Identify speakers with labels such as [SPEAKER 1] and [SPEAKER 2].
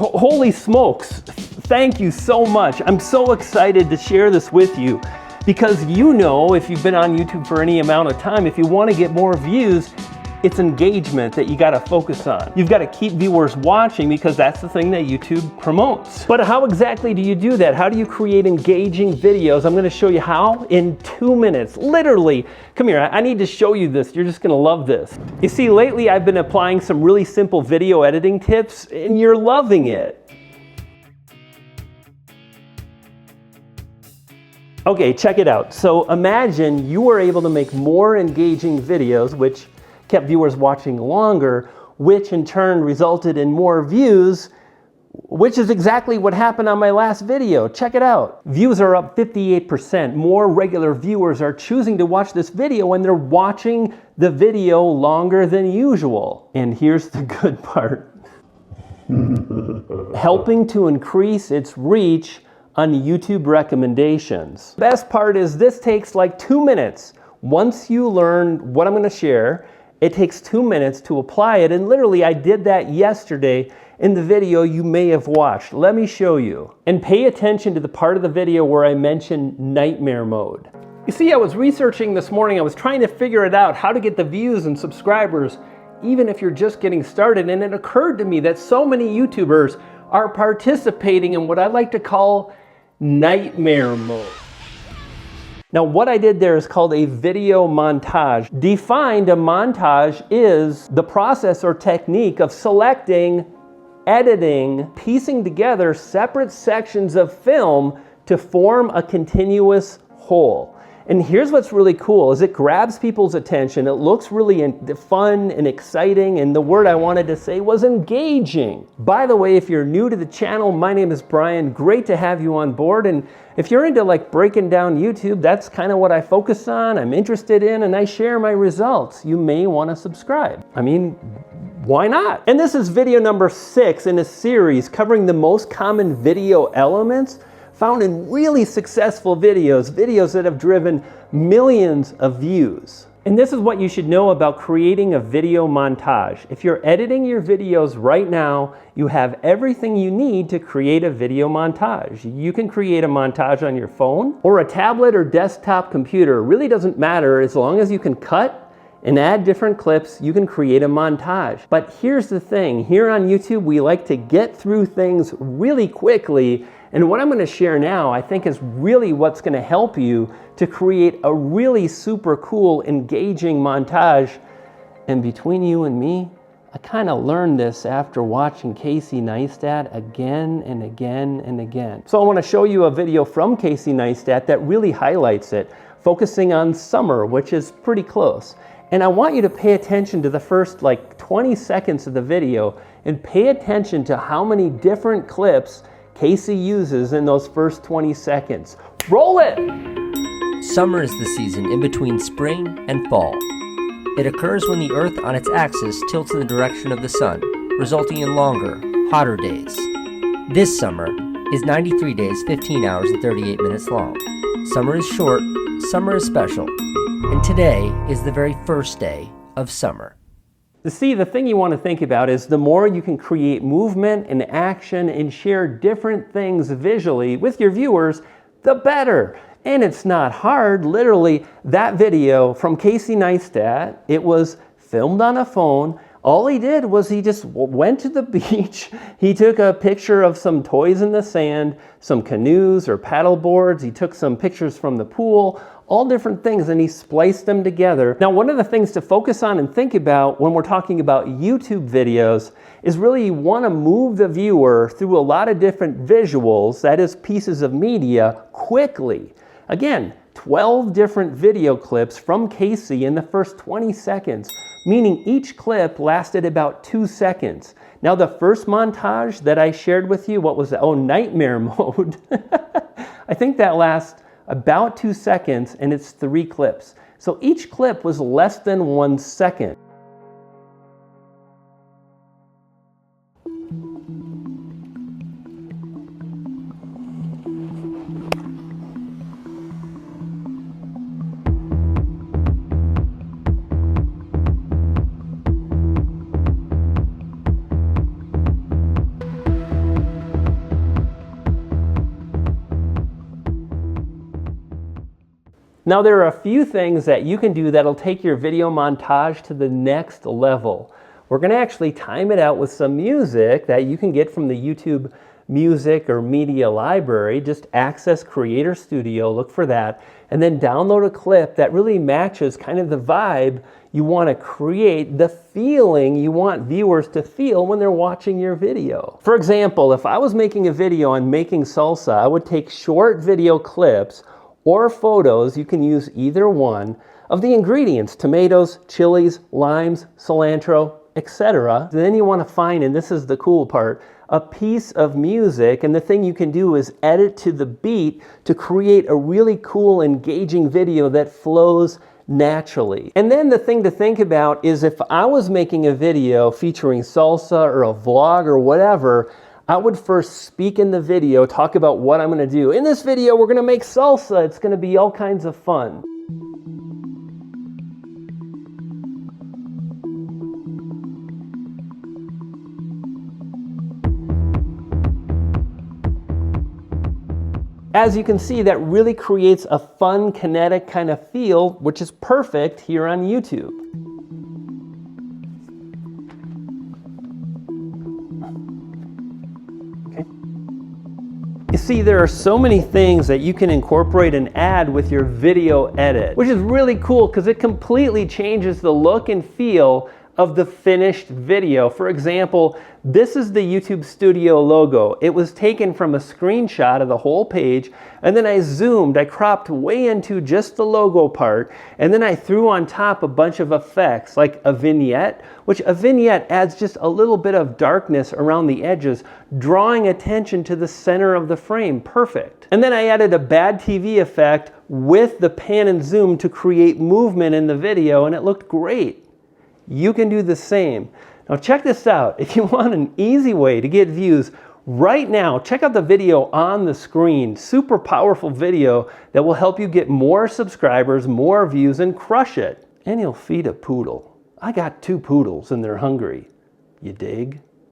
[SPEAKER 1] Holy smokes, thank you so much. I'm so excited to share this with you because you know, if you've been on YouTube for any amount of time, if you want to get more views, it's engagement that you got to focus on. You've got to keep viewers watching because that's the thing that YouTube promotes. But how exactly do you do that? How do you create engaging videos? I'm going to show you how in 2 minutes. Literally, come here, I need to show you this. You're just going to love this. You see, lately I've been applying some really simple video editing tips and you're loving it. Okay, check it out. So imagine you were able to make more engaging videos, which kept viewers watching longer, which in turn resulted in more views, which is exactly what happened on my last video. Check it out. Views are up 58%. More regular viewers are choosing to watch this video and they're watching the video longer than usual. And here's the good part. Helping to increase its reach on YouTube recommendations. Best part is this takes like 2 minutes. Once you learn what I'm going to share, it takes 2 minutes to apply it, and literally I did that yesterday in the video you may have watched. Let me show you. And pay attention to the part of the video where I mentioned nightmare mode. You see, I was researching this morning, I was trying to figure it out, how to get the views and subscribers, even if you're just getting started, and it occurred to me that so many YouTubers are participating in what I like to call nightmare mode. Now what I did there is called a video montage. Defined, a montage is the process or technique of selecting, editing, piecing together separate sections of film to form a continuous whole. And here's what's really cool, is it grabs people's attention, it looks really fun and exciting, and the word I wanted to say was engaging. By the way, if you're new to the channel, my name is Brian, great to have you on board, and if you're into like breaking down YouTube, that's kind of what I focus on, I'm interested in, and I share my results. You may want to subscribe. I mean, why not? And this is video number 6 in a series covering the most common video elements found in really successful videos that have driven millions of views. And this is what you should know about creating a video montage. If you're editing your videos right now, you have everything you need to create a video montage. You can create a montage on your phone or a tablet or desktop computer. It really doesn't matter, as long as you can cut and add different clips, you can create a montage. But here's the thing, here on YouTube, we like to get through things really quickly. And what I'm going to share now, I think, is really what's going to help you to create a really super cool, engaging montage. And between you and me, I kind of learned this after watching Casey Neistat again and again and again. So I want to show you a video from Casey Neistat that really highlights it, focusing on summer, which is pretty close. And I want you to pay attention to the first like 20 seconds of the video and pay attention to how many different clips Casey uses in those first 20 seconds. Roll it!
[SPEAKER 2] Summer is the season in between spring and fall. It occurs when the Earth on its axis tilts in the direction of the sun, resulting in longer, hotter days. This summer is 93 days, 15 hours, and 38 minutes long. Summer is short, summer is special, and today is the very first day of summer.
[SPEAKER 1] See, the thing you want to think about is the more you can create movement and action and share different things visually with your viewers, the better. And it's not hard. Literally, that video from Casey Neistat, it was filmed on a phone. All he did was he just went to the beach. He took a picture of some toys in the sand, some canoes or paddle boards. He took some pictures from the pool, all different things, and he spliced them together. Now, one of the things to focus on and think about when we're talking about YouTube videos is really you want to move the viewer through a lot of different visuals, that is pieces of media, quickly. Again, 12 different video clips from Casey in the first 20 seconds, meaning each clip lasted about 2 seconds. Now, the first montage that I shared with you, what was that? Oh, nightmare mode. I think that lasts about 2 seconds, and it's 3 clips. So each clip was less than 1 second. Now there are a few things that you can do that'll take your video montage to the next level. We're going to actually time it out with some music that you can get from the YouTube Music or Media Library. Just access Creator Studio, look for that, and then download a clip that really matches kind of the vibe you want to create, the feeling you want viewers to feel when they're watching your video. For example, if I was making a video on making salsa, I would take short video clips or photos, you can use either one, of the ingredients: tomatoes, chilies, limes, cilantro, etc. Then you want to find, and this is the cool part, a piece of music, and the thing you can do is edit to the beat to create a really cool, engaging video that flows naturally. And then the thing to think about is, if I was making a video featuring salsa or a vlog or whatever, I would first speak in the video, talk about what I'm going to do. In this video, we're going to make salsa. It's going to be all kinds of fun. As you can see, that really creates a fun, kinetic kind of feel, which is perfect here on YouTube. Okay. You see, there are so many things that you can incorporate and add with your video edit, which is really cool because it completely changes the look and feel of the finished video. For example, this is the YouTube Studio logo. It was taken from a screenshot of the whole page, and then I zoomed, I cropped way into just the logo part, and then I threw on top a bunch of effects like a vignette, which a vignette adds just a little bit of darkness around the edges, drawing attention to the center of the frame. Perfect. And then I added a bad TV effect with the pan and zoom to create movement in the video, and it looked great. You can do the same. Now check this out. If you want an easy way to get views right now, check out the video on the screen. Super powerful video that will help you get more subscribers, more views, and crush it. And you'll feed a poodle. I got 2 poodles and they're hungry. You dig?